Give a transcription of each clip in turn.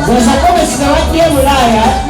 Sasa kama sinawaki ya Ulaya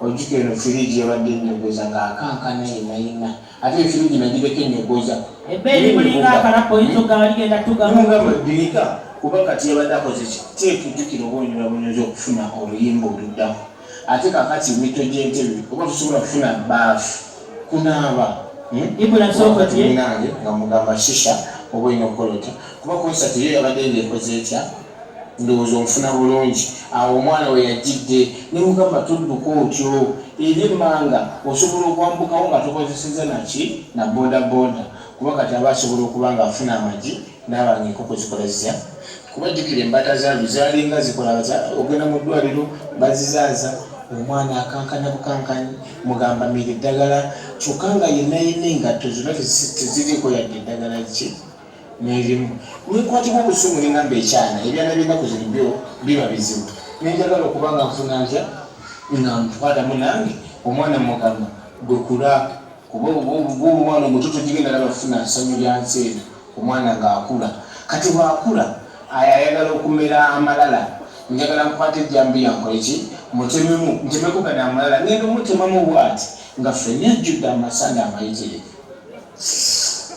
Ojukeno firiji yabadde nnegoza ng'akankana yenayina ate firiji nagibeko nnegoza ebbeeri mulinga akalapo yinzoga waligenda tugamugamba birika kuba kati yabadde akoze ki teekujjukira obonyera bunyoza okufuna oluyimba oluddamu ate kakati emito gy'entebe oba tusobola kufuna baafu kunaaba nange nga mugamba shisha oba olina okukolota kuba konsati yo yabadde ng'ekoze etya ndowooza omufuna bulungi awo omwana we yajjidde ne mugamba tudduka otyo eri emmanga osobola okwambukawo nga tokozeseza naki na bodaboda kuba kati aba asobola okuba nga afuna amagi n'abanga enkoko zikola zitya kuba jjukira embata zaazo zalinga zikola ogenda mu ddwaliro bazizaaza omwana akankana bukankani mugamba mira eddagala kyokka nga yenna engatto zonna teziriiko yadde eddagala ki n'erimu nekwatibwa obusungu nengamba ekyana ebyana by'ennaku zino byo biba bizibu nenjagala okuba nga nfuna ntya nga nkwatamu nange omwana mugamba gwekula kuba omwana omuto togigenda nabafuna nsanyu lya nsi eno omwana ng'akula kati bw'akula ayagala okumera amalala njagala nkwata ejjambi yankoleki mutememu ntemeko gano amalala ngenda omutemamu bwati nga ffenna ajjudde amasanda amayitirivu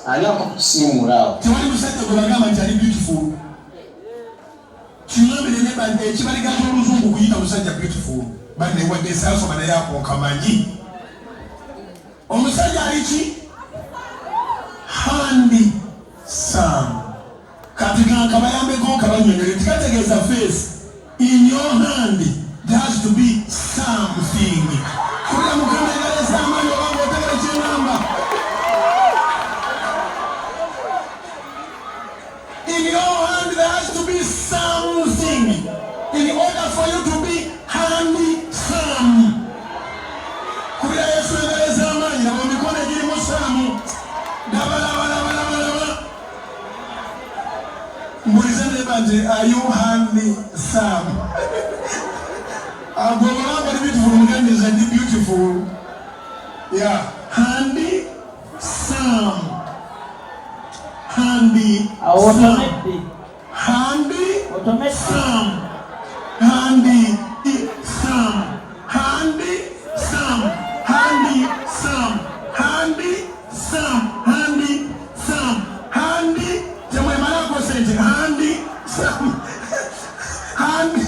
ani akusimulaawo tewali musajja gwe bagamba nti ali beautiful kiyombere ne bande ekibaliga ky'oluzungu kuyita musajja beautiful bane wadde saasoma naye akonkamanyi omusajja ali ki handi sam kati kabayambeko kabanyonyole tikategeeza face in your hand there has to be something kulira mukama egalesa amaanyi obanga otegere kyenamba in your hand there has to be something in order for you to be handsome. Kubira Yesu egalesa amaanyi nabo mikono egirimu saamu dabalabalabalabala mbulize nebanje are you handsome? Agomba ni beautiful mugenzi ndi beautiful yeah handy some handy automatic handy automatic some handy some handy some handy some handy some handy some handy jamwe mara ko sente handy some handy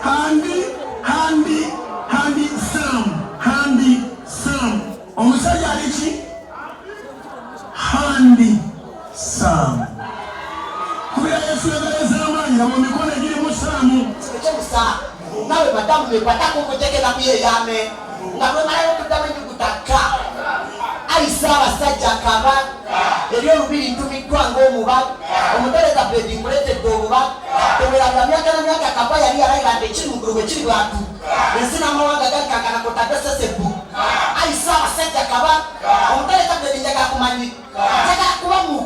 handy handy handy some handy some omusajja aliki handy some kubira Yesu egaleza amaanyi nabo mikono egirimu saamu ekyemusa nawe madamu mekwatako okutegera kuyeyame nga bwe malayo okuddamu enyugutaka ayisa abasajja kaba eri olubiri ntumiddwa ng'omubaka omutereza bedi nkuletedde obubaka teweranga myaka na myaka kaba yali yalayira nti ekirugulu bwe kiri bwatu ensi n'amawanga gali kankana kotadde sesebu ayisa abasajja kaba omutereza bedi njagala kumanyi njagala kubamu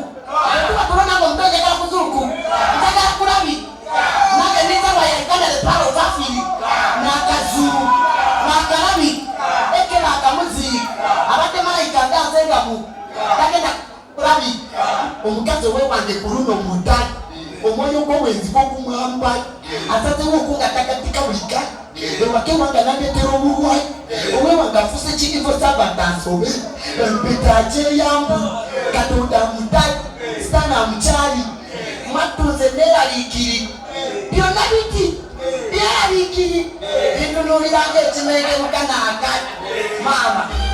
tuba tulona nga omuto njagala kuzuuku njagala kulabi nange ninzawa yaliganda the power of afiri n'akazulu n'akalabi ekera akamuzi abadde malayika nganzengamu tagenda kulabi omukazi owewange ku luno mundali omwoyo gw'obwenzi gw'okumwamba asazewo okunga tagatika bulika ewake wange nandetera obulwayi owewange afuse kirivo sabatansobe empeta akyeyambu katonda mudali sitana mukyali matuze neraliikiri byonna biti byeraliikiri bintunuliranga ekimengemuka naakali maama